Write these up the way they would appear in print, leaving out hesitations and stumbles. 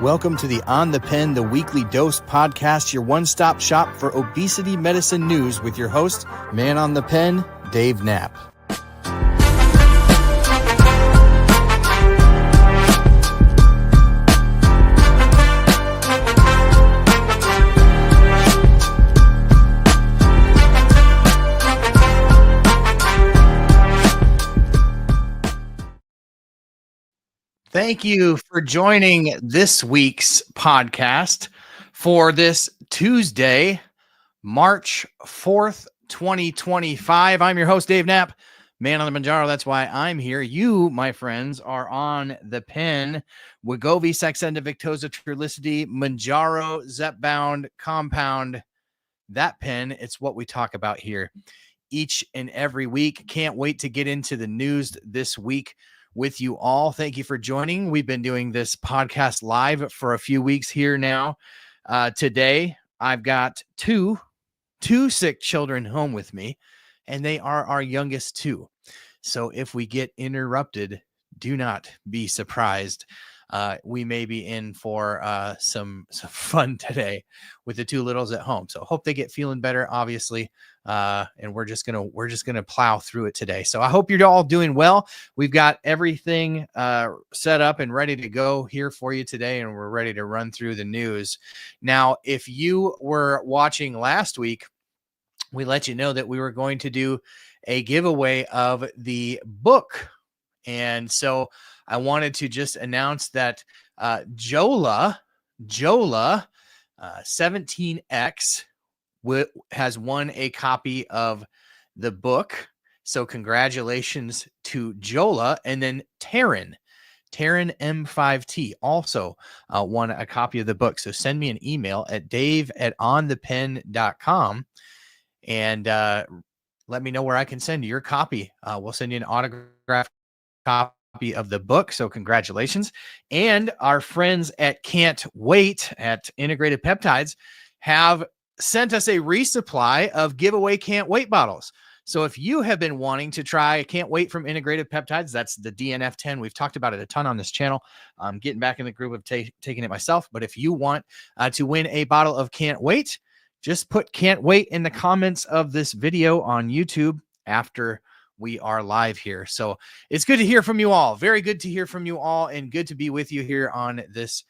Welcome to the On the Pen, the Weekly Dose podcast, your one-stop shop for obesity medicine news with your host, man on the pen, Dave Knapp. Thank you for joining this week's podcast for this Tuesday, March 4th, 2025. I'm your host, Dave Knapp, man on the Manjaro. That's why I'm here. You, my friends, are on the pen. Wegovy, Saxenda, Victoza, Trulicity, Manjaro, Zepbound, Compound. That pen, it's what we talk about here each and every week. Can't wait to get into the news this week with you all. Thank you for joining. We've been doing this podcast live for a few weeks here now. Today, I've got two sick children home with me, and they are our youngest two. So if we get interrupted, do not be surprised. We may be in for some fun today with the two littles at home. So hope they get feeling better, obviously. And we're just gonna plow through it today. So I hope you're all doing well. We've got everything set up and ready to go here for you today, and we're ready to run through the news. Now, if you were watching last week, we let you know that we were going to do a giveaway of the book. And so I wanted to just announce that Jola 17X has won a copy of the book. So congratulations to Jola. And then Taryn M5T also won a copy of the book. So send me an email at dave@onthepen.com and let me know where I can send you your copy. We'll send you an autographed copy of the book. So congratulations. And our friends at Can't Wait at Integrated Peptides have sent us a resupply of giveaway Can't Wait bottles. So if you have been wanting to try Can't Wait from Integrated Peptides, that's the DNF10. We've talked about it a ton on this channel. I'm getting back in the groove of taking it myself. But if you want to win a bottle of Can't Wait, just put Can't Wait in the comments of this video on YouTube after we are live here. So it's good to hear from you all. Very good to hear from you all, and good to be with you here on this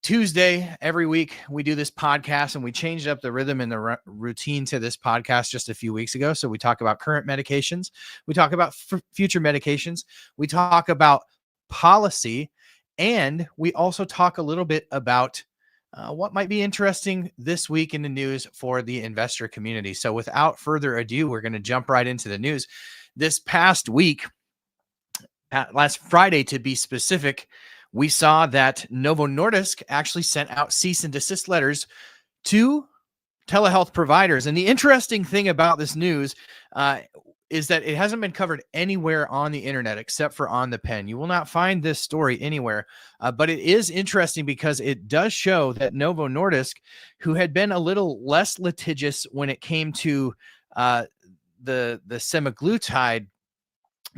Tuesday. Every week we do this podcast, and we changed up the rhythm and the routine to this podcast just a few weeks ago. So we talk about current medications. We talk about future medications. We talk about policy, and we also talk a little bit about what might be interesting this week in the news for the investor community. So without further ado, we're going to jump right into the news. This past week, last Friday to be specific, we saw that Novo Nordisk actually sent out cease and desist letters to telehealth providers. And the interesting thing about this news is that it hasn't been covered anywhere on the internet except for On the Pen. You will not find this story anywhere, but it is interesting because it does show that Novo Nordisk, who had been a little less litigious when it came to the semaglutide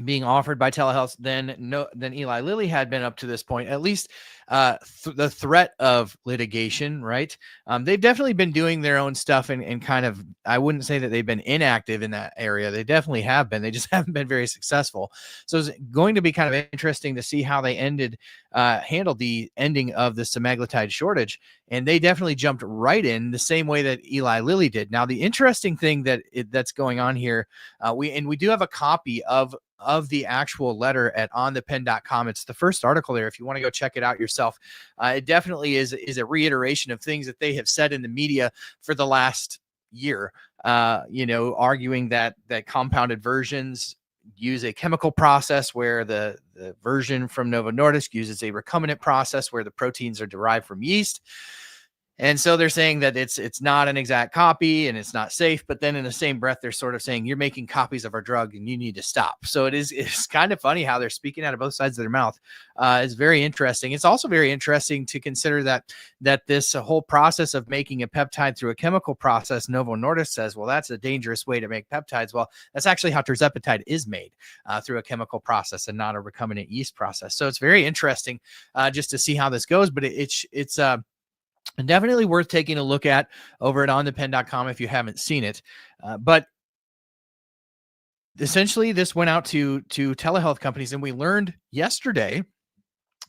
being offered by telehealth than Eli Lilly had been up to this point, at least the threat of litigation, right? They've definitely been doing their own stuff and kind of, I wouldn't say that they've been inactive in that area. They definitely have been. They just haven't been very successful. So it's going to be kind of interesting to see how they handled the ending of the semaglutide shortage. And they definitely jumped right in the same way that Eli Lilly did. Now, the interesting thing that's going on here, we do have a copy of the actual letter at onthepen.com. It's the first article there if you want to go check it out yourself. It definitely is a reiteration of things that they have said in the media for the last year, arguing that compounded versions use a chemical process where the version from Novo Nordisk uses a recombinant process where the proteins are derived from yeast. And so they're saying that it's not an exact copy and it's not safe, but then in the same breath, they're sort of saying you're making copies of our drug and you need to stop. So it's kind of funny how they're speaking out of both sides of their mouth. It's very interesting. It's also very interesting to consider that this whole process of making a peptide through a chemical process, Novo Nordisk says, well, that's a dangerous way to make peptides. Well, that's actually how Tirzepatide is made, through a chemical process and not a recombinant yeast process. So it's very interesting just to see how this goes. But it's definitely worth taking a look at over at onthepen.com if you haven't seen it. But essentially, this went out to telehealth companies, and we learned yesterday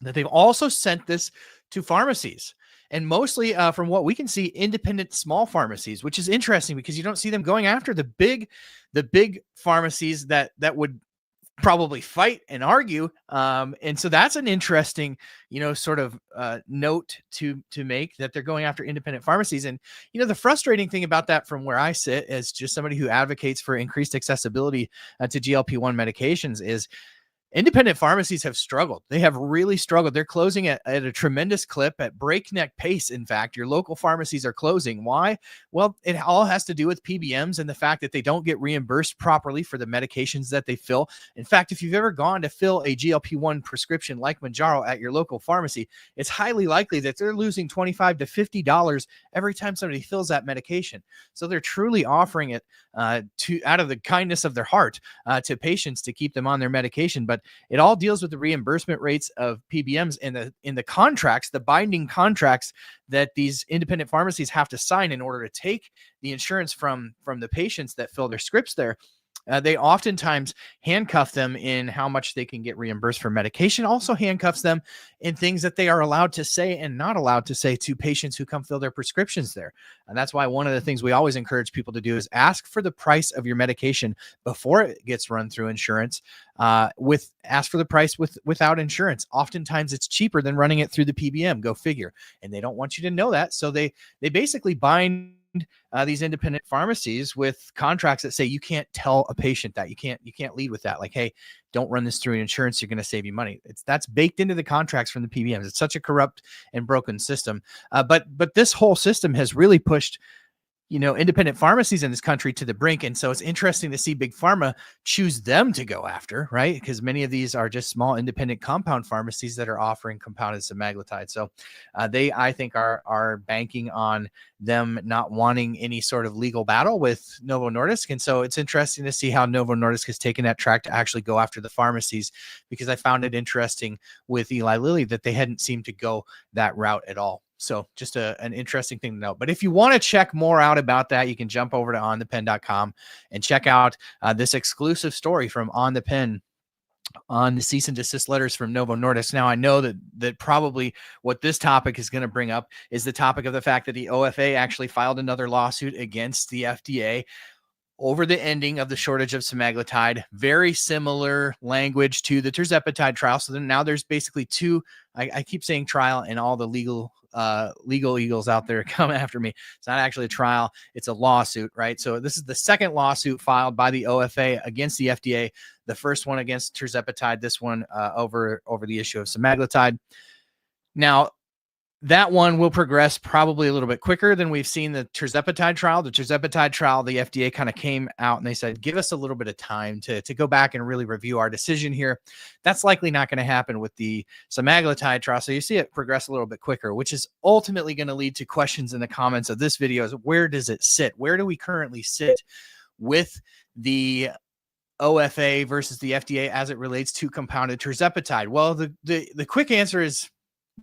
that they've also sent this to pharmacies, and mostly from what we can see, independent small pharmacies, which is interesting because you don't see them going after the big pharmacies that would probably fight and argue. And so that's an interesting, sort of note to make, that they're going after independent pharmacies. And, the frustrating thing about that, from where I sit as just somebody who advocates for increased accessibility to GLP-1 medications, is independent pharmacies have struggled. They have really struggled. They're closing at a tremendous clip, at breakneck pace. In fact, your local pharmacies are closing. Why? Well, it all has to do with PBMs and the fact that they don't get reimbursed properly for the medications that they fill. In fact, if you've ever gone to fill a GLP-1 prescription like Mounjaro at your local pharmacy, it's highly likely that they're losing $25 to $50 every time somebody fills that medication. So they're truly offering it out of the kindness of their heart to patients to keep them on their medication. But it all deals with the reimbursement rates of PBMs and in the contracts, the binding contracts that these independent pharmacies have to sign in order to take the insurance from the patients that fill their scripts there. They oftentimes handcuff them in how much they can get reimbursed for medication, also handcuffs them in things that they are allowed to say and not allowed to say to patients who come fill their prescriptions there. And that's why one of the things we always encourage people to do is ask for the price of your medication before it gets run through insurance. Ask for the price without insurance. Oftentimes it's cheaper than running it through the PBM. Go figure. And they don't want you to know that. So they basically bind these independent pharmacies with contracts that say you can't tell a patient that you can't lead with that. Like, hey, don't run this through insurance. You're going to save you money. That's baked into the contracts from the PBMs. It's such a corrupt and broken system. But this whole system has really pushed independent pharmacies in this country to the brink. And so it's interesting to see Big Pharma choose them to go after, right? Because many of these are just small independent compound pharmacies that are offering compounded semaglutide. So they, I think, are banking on them not wanting any sort of legal battle with Novo Nordisk. And so it's interesting to see how Novo Nordisk has taken that track to actually go after the pharmacies, because I found it interesting with Eli Lilly that they hadn't seemed to go that route at all. So just an interesting thing to note. But if you want to check more out about that, you can jump over to onthepen.com and check out this exclusive story from On the Pen on the cease and desist letters from Novo Nordisk. Now, I know that probably what this topic is going to bring up is the topic of the fact that the OFA actually filed another lawsuit against the FDA over the ending of the shortage of semaglutide. Very similar language to the Tirzepatide trial. So then now there's basically two, I keep saying trial, and all the legal eagles out there come after me. It's not actually a trial, it's a lawsuit, right? So this is the second lawsuit filed by the OFA against the FDA. The first one against Tirzepatide, this one over the issue of semaglutide. Now, that one will progress probably a little bit quicker than we've seen the Tirzepatide trial. The Tirzepatide trial, the FDA kind of came out and they said, give us a little bit of time to go back and really review our decision here. That's likely not going to happen with the semaglutide trial. So you see it progress a little bit quicker, which is ultimately going to lead to questions in the comments of this video. Is where does it sit? Where do we currently sit with the OFA versus the FDA as it relates to compounded Tirzepatide? Well, the quick answer is,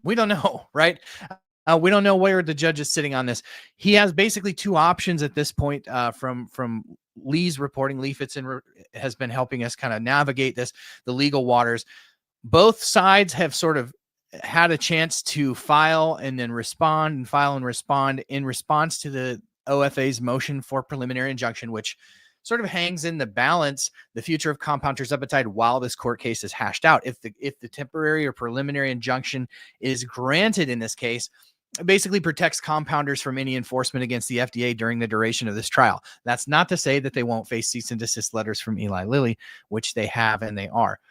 we don't know, right? We don't know where the judge is sitting on this. He has basically two options at this point from Lee's reporting. Lee Fitzen has been helping us kind of navigate the legal waters. Both sides have sort of had a chance to file and then respond and file and respond in response to the OFA's motion for preliminary injunction, which sort of hangs in the balance the future of compound Tirzepatide while this court case is hashed out. If the temporary or preliminary injunction is granted in this case, it basically protects compounders from any enforcement against the FDA during the duration of this trial. That's not to say that they won't face cease and desist letters from Eli Lilly, which they have and they are.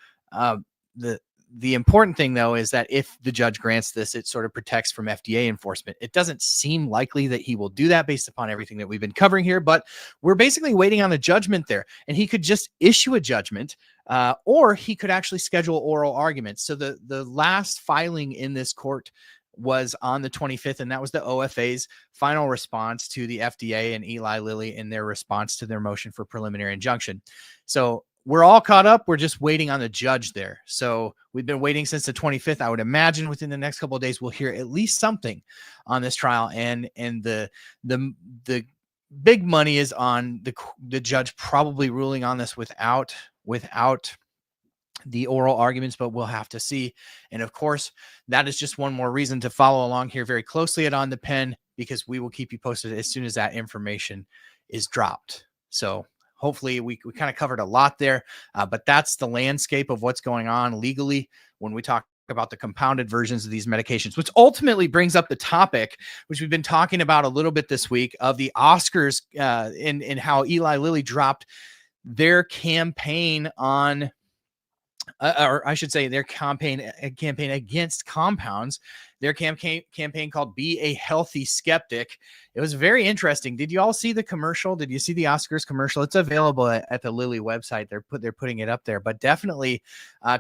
the important thing, though, is that if the judge grants this, it sort of protects from FDA enforcement. It doesn't seem likely that he will do that based upon everything that we've been covering here, but we're basically waiting on a judgment there. And he could just issue a judgment, or he could actually schedule oral arguments. So the last filing in this court was on the 25th, and that was the OFA's final response to the FDA and Eli Lilly in their response to their motion for preliminary injunction. So we're all caught up. We're just waiting on the judge there. So we've been waiting since the 25th. I would imagine within the next couple of days, we'll hear at least something on this trial. And the big money is on the judge probably ruling on this without the oral arguments, but we'll have to see. And of course, that is just one more reason to follow along here very closely at On the Pen, because we will keep you posted as soon as that information is dropped. So hopefully we kind of covered a lot there, but that's the landscape of what's going on legally when we talk about the compounded versions of these medications, which ultimately brings up the topic, which we've been talking about a little bit this week, of the Oscars and how Eli Lilly dropped their campaign on or I should say their campaign against compounds, their campaign called Be a Healthy Skeptic. It was very interesting. Did you all see the commercial? Did you see the Oscars commercial? It's available at the Lilly website. They're putting it up there, but definitely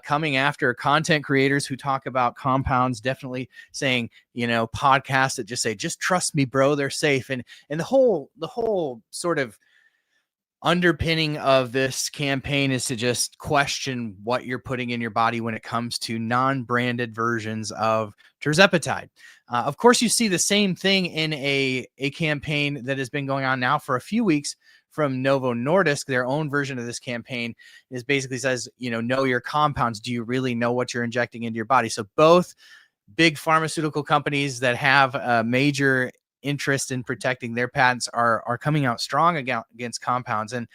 coming after content creators who talk about compounds, definitely saying, podcasts that just say, just trust me, bro, they're safe. And the whole sort of underpinning of this campaign is to just question what you're putting in your body when it comes to non-branded versions of Tirzepatide. Of course, you see the same thing in a campaign that has been going on now for a few weeks from Novo Nordisk. Their own version of this campaign is basically says, know your compounds. Do you really know what you're injecting into your body? So both big pharmaceutical companies that have a major interest in protecting their patents are coming out strong against compounds. And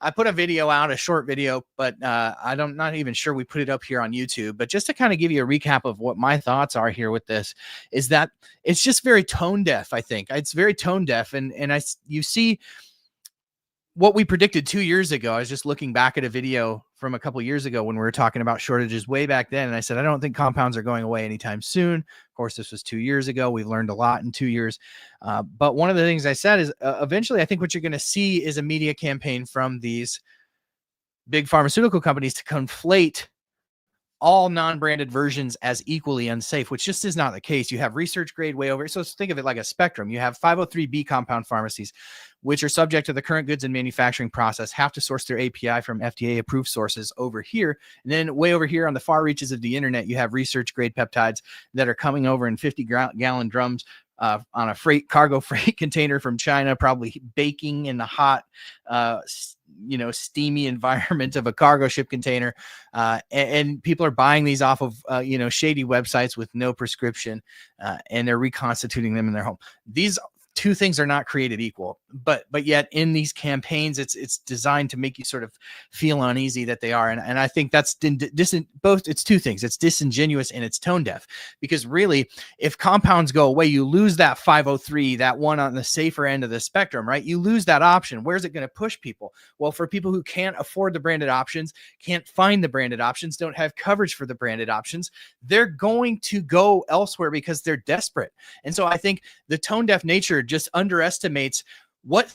I put a video out, a short video, but I'm not even sure we put it up here on YouTube. But just to kind of give you a recap of what my thoughts are here with this, is that it's just very tone deaf. I think it's very tone deaf. And you see what we predicted 2 years ago. I was just looking back at a video from a couple years ago when we were talking about shortages way back then. And I said, I don't think compounds are going away anytime soon. Of course, this was 2 years ago. We've learned a lot in 2 years. But one of the things I said is eventually I think what you're going to see is a media campaign from these big pharmaceutical companies to conflate all non-branded versions as equally unsafe, which just is not the case. You have research grade way over. So think of it like a spectrum. You have 503B compound pharmacies, which are subject to the current goods and manufacturing process, have to source their API from FDA approved sources over here. And then way over here on the far reaches of the internet, you have research grade peptides that are coming over in 50-gallon drums on a cargo freight container from China, probably baking in the hot, steamy environment of a cargo ship container. And people are buying these off of, shady websites with no prescription, and they're reconstituting them in their home. These two things are not created equal, but yet in these campaigns, it's designed to make you sort of feel uneasy that they are. And I think that's both. It's two things. It's disingenuous and it's tone deaf, because really, if compounds go away, you lose that 503, that one on the safer end of the spectrum, right? You lose that option. Where's it going to push people? Well, for people who can't afford the branded options, can't find the branded options, don't have coverage for the branded options, they're going to go elsewhere because they're desperate. And so I think the tone deaf nature just underestimates what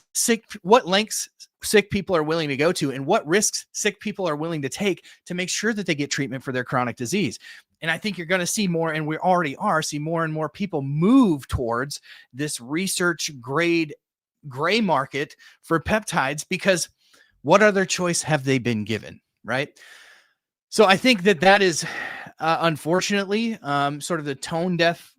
lengths sick people are willing to go to and what risks sick people are willing to take to make sure that they get treatment for their chronic disease. And I think you're going to see more, and we already see more and more people move towards this research grade gray market for peptides, because what other choice have they been given, right? So I think that is unfortunately sort of the tone deaf.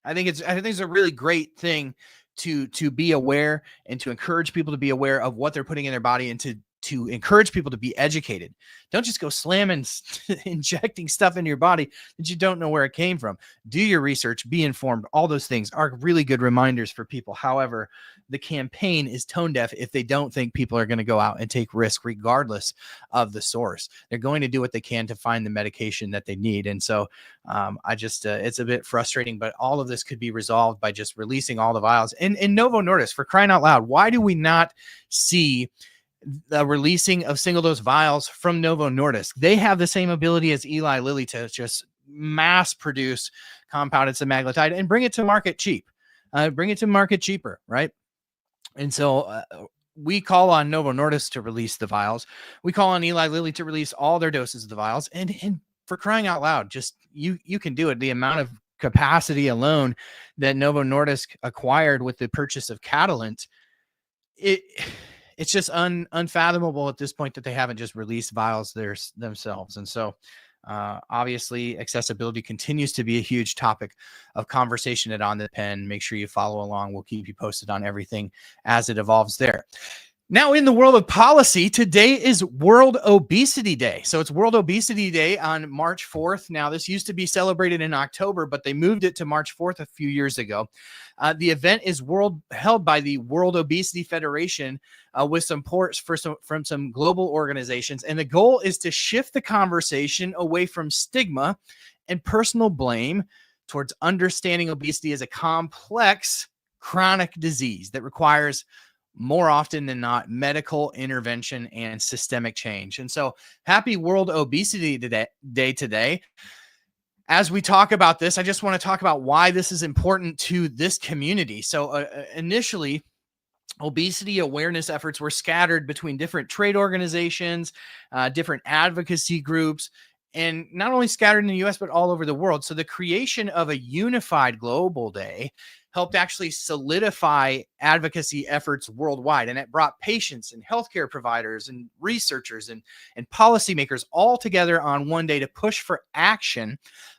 I think it's a really great thing to be aware and to encourage people to be aware of what they're putting in their body, and to encourage people to be educated. Don't just go slamming, injecting stuff into your body that you don't know where it came from. Do your research, be informed. All those things are really good reminders for people. However, the campaign is tone deaf if they don't think people are going to go out and take risk regardless of the source. They're going to do what they can to find the medication that they need. And so it's a bit frustrating, but all of this could be resolved by just releasing all the vials. And Novo Nordisk, for crying out loud, why do we not see the releasing of single dose vials from Novo Nordisk. They have the same ability as Eli Lilly to just mass produce compounded semaglutide and bring it to market cheap, bring it to market cheaper, right? And so we call on Novo Nordisk to release the vials. We call on Eli Lilly to release all their doses of the vials. And for crying out loud, just you can do it. The amount of capacity alone that Novo Nordisk acquired with the purchase of Catalent, it's just unfathomable at this point that they haven't just released vials themselves. And so obviously accessibility continues to be a huge topic of conversation at On the Pen. Make sure you follow along. We'll keep you posted on everything as it evolves there. Now, in the world of policy, today is World Obesity Day. So it's World Obesity Day on March 4th. Now, this used to be celebrated in October, but they moved it to March 4th a few years ago. The event is held by the World Obesity Federation with support from some global organizations. And the goal is to shift the conversation away from stigma and personal blame towards understanding obesity as a complex chronic disease that requires, more often than not, medical intervention and systemic change. And so happy World Obesity Day today. As we talk about this, I just want to talk about why this is important to this community. So initially, obesity awareness efforts were scattered between different trade organizations, different advocacy groups, and not only scattered in the US, but all over the world. So the creation of a unified global day helped actually solidify advocacy efforts worldwide. And it brought patients and healthcare providers and researchers and policymakers all together on one day to push for action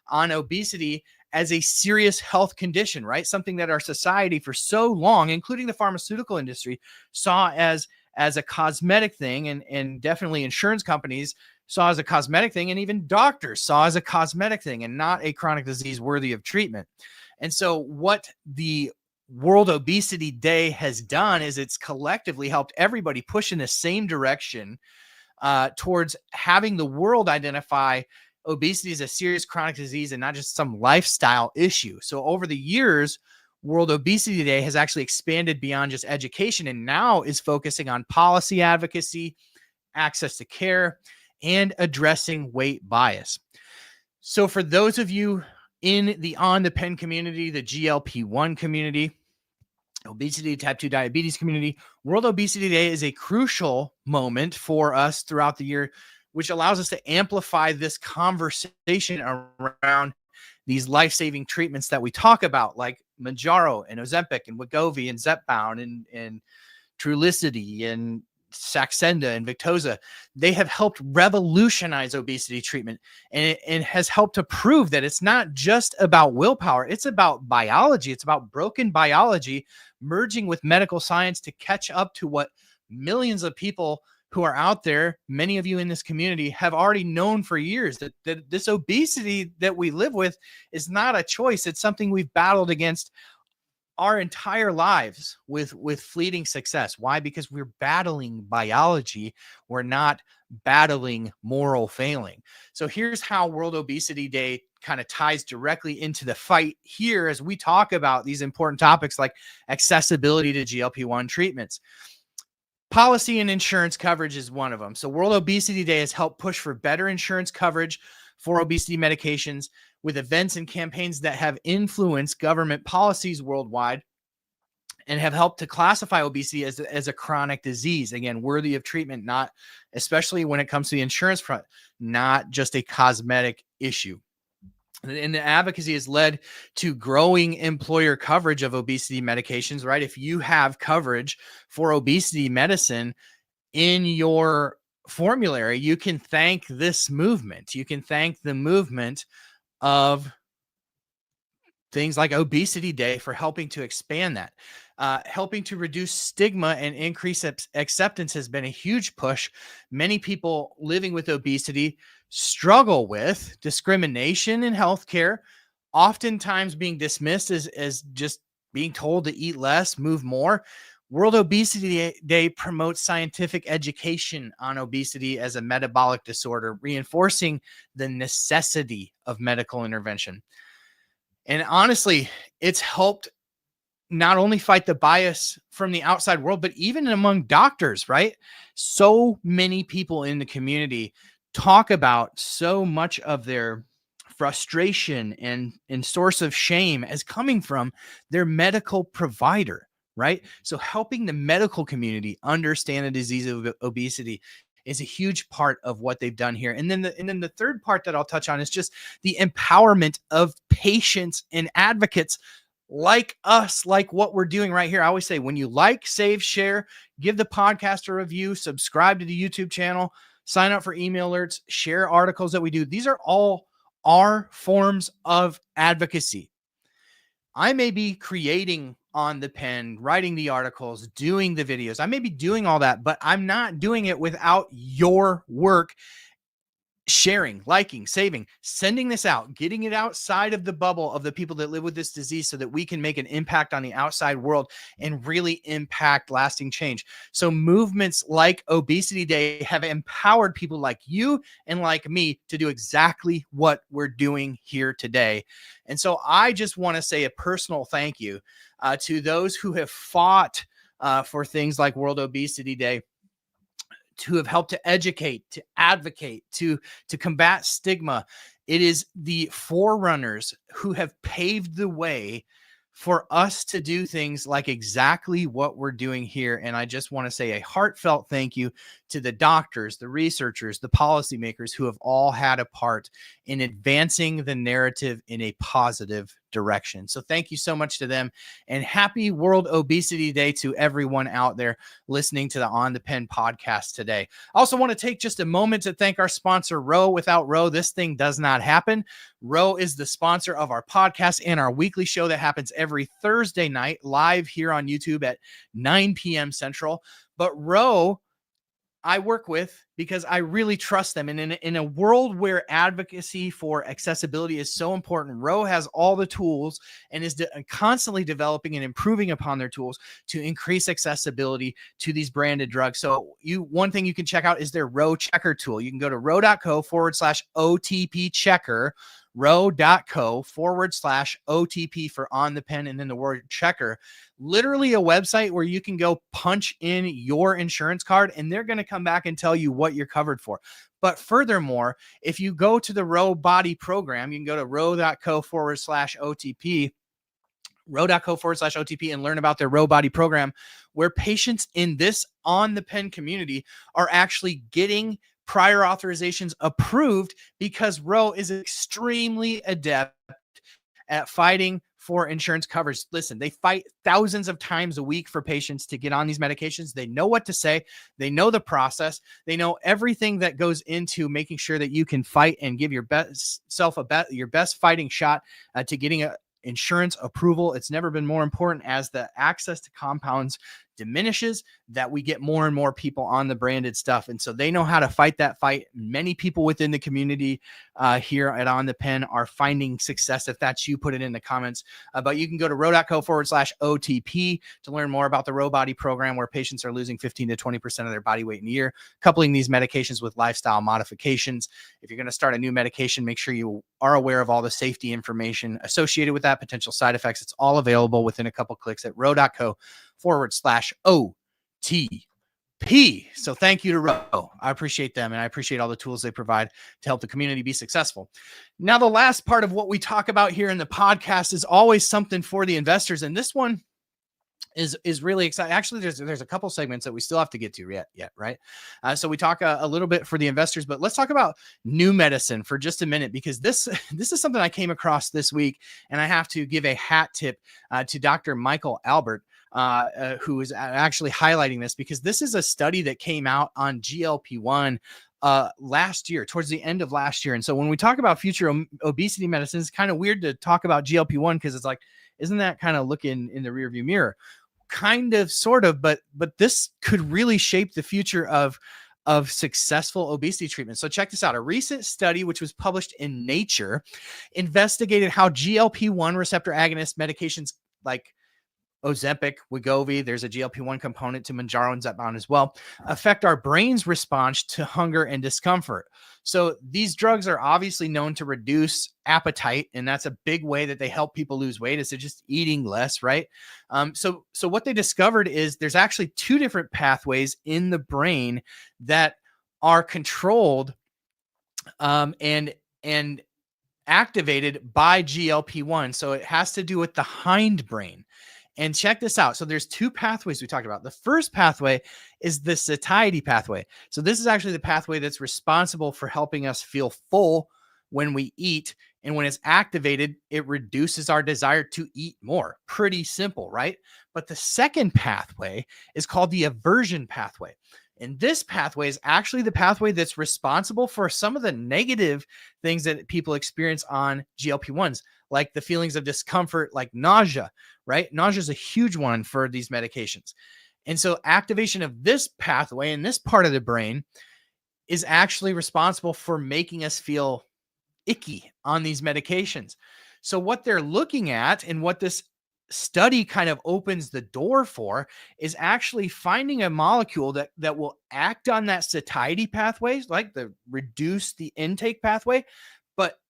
on obesity as a serious health condition, right? Something that our society for so long, including the pharmaceutical industry, saw as a cosmetic thing, and definitely insurance companies saw as a cosmetic thing, and even doctors saw as a cosmetic thing and not a chronic disease worthy of treatment. And so what the World Obesity Day has done is it's collectively helped everybody push in the same direction towards having the world identify obesity as a serious chronic disease and not just some lifestyle issue. So over the years, World Obesity Day has actually expanded beyond just education and now is focusing on policy advocacy, access to care, and addressing weight bias. So for those of you in the On the Pen community, the GLP-1 community, obesity, type 2 diabetes community, World Obesity Day is a crucial moment for us throughout the year, which allows us to amplify this conversation around these life-saving treatments that we talk about, like Mounjaro and Ozempic and Wegovy and Zepbound and Trulicity and Saxenda and Victoza. They have helped revolutionize obesity treatment, and it has helped to prove that it's not just about willpower. It's about biology. It's about broken biology merging with medical science to catch up to what millions of people who are out there, many of you in this community, have already known for years, that this obesity that we live with is not a choice. It's something we've battled against our entire lives with fleeting success. Why? Because we're battling biology. We're not battling moral failing. So here's how World Obesity Day kind of ties directly into the fight here as we talk about these important topics like accessibility to GLP-1 treatments. Policy and insurance coverage is one of them. So World Obesity Day has helped push for better insurance coverage for obesity medications with events and campaigns that have influenced government policies worldwide and have helped to classify obesity as a chronic disease, again, worthy of treatment, not, especially when it comes to the insurance front, not just a cosmetic issue. And the advocacy has led to growing employer coverage of obesity medications, right? If you have coverage for obesity medicine in your formulary, you can thank this movement. You can thank the movement of things like Obesity Day for helping to expand that. Helping to reduce stigma and increase acceptance has been a huge push. Many people living with obesity struggle with discrimination in healthcare, oftentimes being dismissed as just being told to eat less, move more. World Obesity Day promotes scientific education on obesity as a metabolic disorder, reinforcing the necessity of medical intervention. And honestly, it's helped not only fight the bias from the outside world, but even among doctors, right? So many people in the community talk about so much of their frustration and source of shame as coming from their medical provider, right? So helping the medical community understand the disease of obesity is a huge part of what they've done here. And then the third part that I'll touch on is just the empowerment of patients and advocates like us, like what we're doing right here. I always say, when you like, save, share, give the podcast a review, subscribe to the YouTube channel, sign up for email alerts, share articles that we do. These are all our forms of advocacy. I may be creating on the pen, writing the articles, doing the videos. I may be doing all that, but I'm not doing it without your work, sharing, liking, saving, sending this out, getting it outside of the bubble of the people that live with this disease so that we can make an impact on the outside world and really impact lasting change. So movements like Obesity Day have empowered people like you and like me to do exactly what we're doing here today. And so I just want to say a personal thank you to those who have fought for things like World Obesity Day, to have helped to educate, to advocate, to combat stigma. It is the forerunners who have paved the way for us to do things like exactly what we're doing here. And I just want to say a heartfelt thank you to the doctors, the researchers, the policymakers who have all had a part in advancing the narrative in a positive direction. So thank you so much to them, and happy World Obesity Day to everyone out there listening to the On the Pen podcast today. I also want to take just a moment to thank our sponsor, Ro. Without Ro, this thing does not happen. Ro is the sponsor of our podcast and our weekly show that happens every Thursday night live here on YouTube at 9 p.m. Central. But Ro, I work with because I really trust them. And in a world where advocacy for accessibility is so important, Ro has all the tools and is constantly developing and improving upon their tools to increase accessibility to these branded drugs. So one thing you can check out is their Ro checker tool. You can go to ro.co/OTP checker, ro.co/OTP for on the pen and then the word checker. Literally a website where you can go punch in your insurance card and they're going to come back and tell you what you're covered for. But furthermore, if you go to the Ro Body program, you can go to ro.co/OTP, ro.co/OTP, and learn about their Ro Body program, where patients in this on the pen community are actually getting prior authorizations approved because Ro is extremely adept at fighting for insurance coverage. Listen, they fight thousands of times a week for patients to get on these medications. They know what to say. They know the process. They know everything that goes into making sure that you can fight and give your best self your best fighting shot to getting a insurance approval. It's never been more important as the access to compounds diminishes, that we get more and more people on the branded stuff. And so they know how to fight that fight. Many people within the community here at On the Pen are finding success. If that's you, put it in the comments. But you can go to ro.co/OTP to learn more about the Ro Body program, where patients are losing 15 to 20% of their body weight in a year, coupling these medications with lifestyle modifications. If you're going to start a new medication, make sure you are aware of all the safety information associated with that, potential side effects. It's all available within a couple clicks at ro.co/OTP. So thank you to Ro. I appreciate them, and I appreciate all the tools they provide to help the community be successful. Now, the last part of what we talk about here in the podcast is always something for the investors, and this one is really exciting. Actually, there's a couple segments that we still have to get to yet, right? So we talk a little bit for the investors, but let's talk about new medicine for just a minute, because this is something I came across this week, and I have to give a hat tip to Dr. Michael Albert, who is actually highlighting this, because this is a study that came out on GLP-1 last year, towards the end of last year. And so when we talk about future obesity medicine, it's kind of weird to talk about GLP-1 because it's like, isn't that kind of looking in the rearview mirror? Kind of, sort of, but this could really shape the future of successful obesity treatment. So check this out. A recent study, which was published in Nature, investigated how GLP-1 receptor agonist medications like Ozempic, Wegovy, there's a GLP-1 component to Mounjaro and Zepbound as well, affect our brain's response to hunger and discomfort. So these drugs are obviously known to reduce appetite, and that's a big way that they help people lose weight, is they're just eating less, right? So what they discovered is there's actually two different pathways in the brain that are controlled and activated by GLP-1. So it has to do with the hindbrain. And check this out. So there's two pathways we talked about. The first pathway is the satiety pathway. So this is actually the pathway that's responsible for helping us feel full when we eat. And when it's activated, it reduces our desire to eat more. Pretty simple, right? But the second pathway is called the aversion pathway. And this pathway is actually the pathway that's responsible for some of the negative things that people experience on GLP-1s, like the feelings of discomfort, like nausea, right? Nausea is a huge one for these medications. And so activation of this pathway in this part of the brain is actually responsible for making us feel icky on these medications. So what they're looking at and what this study kind of opens the door for is actually finding a molecule that will act on that satiety pathway, like the reduce the intake pathway, but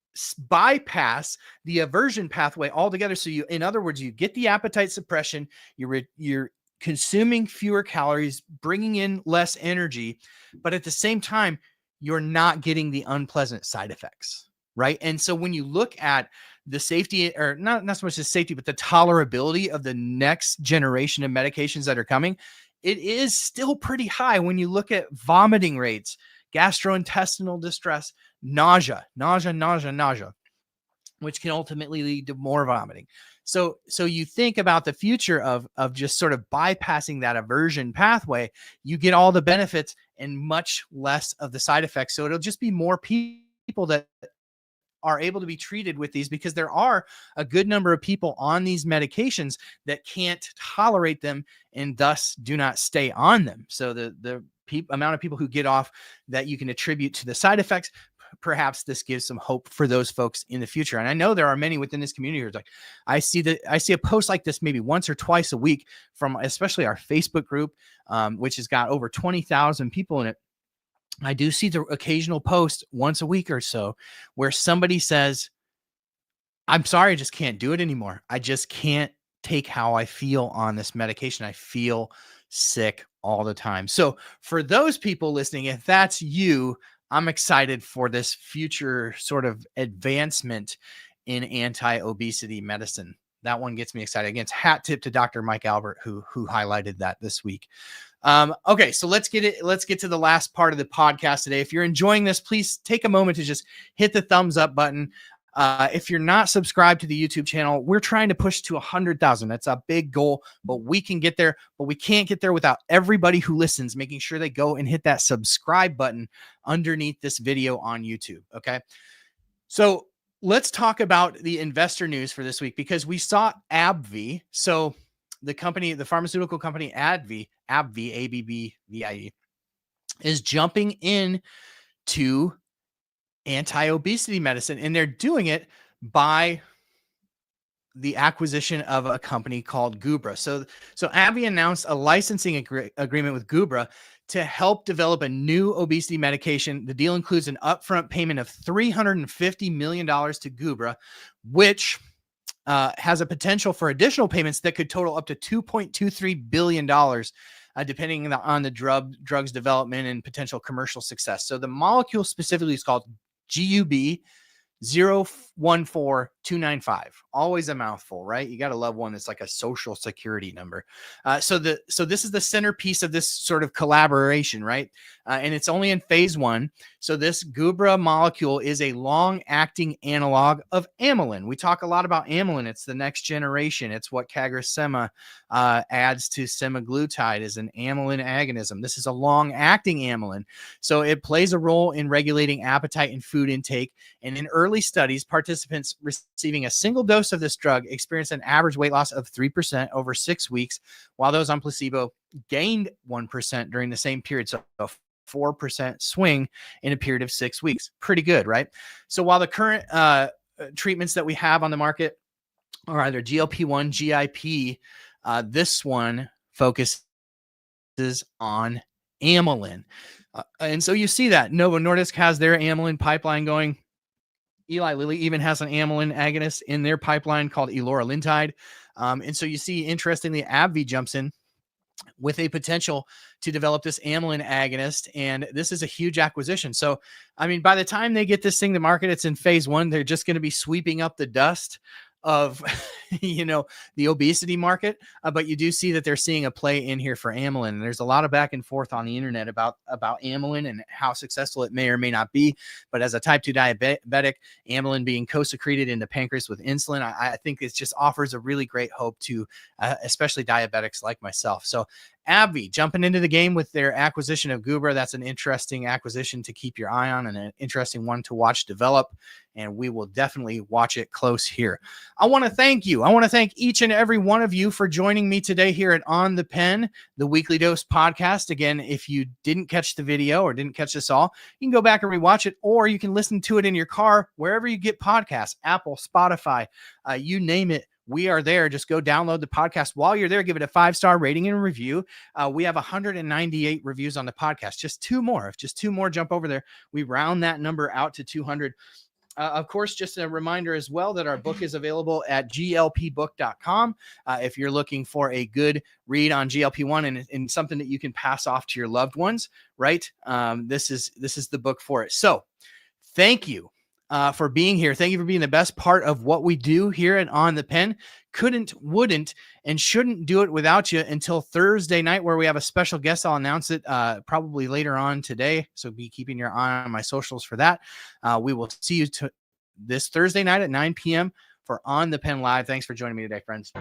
bypass the aversion pathway altogether. So you, in other words, you get the appetite suppression, you're consuming fewer calories, bringing in less energy, but at the same time, you're not getting the unpleasant side effects, right? And so when you look at the safety, or not so much the safety, but the tolerability of the next generation of medications that are coming, it is still pretty high when you look at vomiting rates, gastrointestinal distress, nausea, which can ultimately lead to more vomiting. So you think about the future of just sort of bypassing that aversion pathway, you get all the benefits and much less of the side effects. So it'll just be more people that are able to be treated with these, because there are a good number of people on these medications that can't tolerate them and thus do not stay on them. So the amount of people who get off that you can attribute to the side effects, perhaps this gives some hope for those folks in the future. And I know there are many within this community who's like, I see a post like this maybe once or twice a week from especially our Facebook group, which has got over 20,000 people in it. I do see the occasional post once a week or so where somebody says, I'm sorry, I just can't do it anymore. I just can't take how I feel on this medication. I feel sick all the time. So for those people listening, if that's you, I'm excited for this future sort of advancement in anti-obesity medicine. That one gets me excited. Again, it's hat tip to Dr. Mike Albert, who highlighted that this week. Okay, so let's get to the last part of the podcast today. If you're enjoying this, please take a moment to just hit the thumbs up button. If you're not subscribed to the YouTube channel, we're trying to push to 100,000. That's a big goal, but we can get there. But we can't get there without everybody who listens making sure they go and hit that subscribe button underneath this video on YouTube. Okay, so let's talk about the investor news for this week, because we saw AbbVie. So the company, the pharmaceutical company AbbVie, AbbVie, is jumping in to anti-obesity medicine, and they're doing it by the acquisition of a company called Gubra. So AbbVie announced a licensing agreement with Gubra to help develop a new obesity medication. The deal includes an upfront payment of $350 million to Gubra, which has a potential for additional payments that could total up to $2.23 billion, depending on the drug's development and potential commercial success. So the molecule specifically is called GUB 014295. Always a mouthful, right? You got to love one that's like a social security number. So this is the centerpiece of this sort of collaboration, right? And it's only in phase 1. So this Gubra molecule is a long-acting analog of amylin. We talk a lot about amylin. It's the next generation. It's what CagriSema adds to semaglutide, is an amylin agonism. This is a long-acting amylin. So it plays a role in regulating appetite and food intake. And in early studies, participants receiving a single dose of this drug experienced an average weight loss of 3% over 6 weeks, while those on placebo gained 1% during the same period. So a 4% swing in a period of 6 weeks. Pretty good, right? So while the current treatments that we have on the market are either GLP-1, GIP, This one focuses on amylin. And so you see that Novo Nordisk has their amylin pipeline going. Eli Lilly even has an amylin agonist in their pipeline called eloralintide. And so you see, interestingly, AbbVie jumps in with a potential to develop this amylin agonist. And this is a huge acquisition. So, I mean, by the time they get this thing to market, it's in phase 1. They're just going to be sweeping up the dust of, the obesity market. But you do see that they're seeing a play in here for amylin. And there's a lot of back and forth on the internet about amylin and how successful it may or may not be. But as a type 2 diabetic, amylin being co-secreted in the pancreas with insulin, I think it just offers a really great hope to especially diabetics like myself. So AbbVie jumping into the game with their acquisition of Gubra. That's an interesting acquisition to keep your eye on and an interesting one to watch develop. And we will definitely watch it close here. I want to thank you. I want to thank each and every one of you for joining me today here at On the Pen, the Weekly Dose podcast. Again, if you didn't catch the video or didn't catch this all, you can go back and rewatch it, or you can listen to it in your car, wherever you get podcasts, Apple, Spotify, you name it. We are there. Just go download the podcast. While you're there, give it a 5-star rating and review. We have 198 reviews on the podcast. Just 2 more. If just 2 more jump over there, we round that number out to 200. Of course, just a reminder as well that our book is available at glpbook.com. If you're looking for a good read on GLP-1 and something that you can pass off to your loved ones, right? This is the book for it. So thank you for being here. Thank you for being the best part of what we do here at On the Pen. Couldn't, wouldn't, and shouldn't do it without you until Thursday night, where we have a special guest. I'll announce it probably later on today. So be keeping your eye on my socials for that. We will see you this Thursday night at 9 p.m. for On the Pen Live. Thanks for joining me today, friends.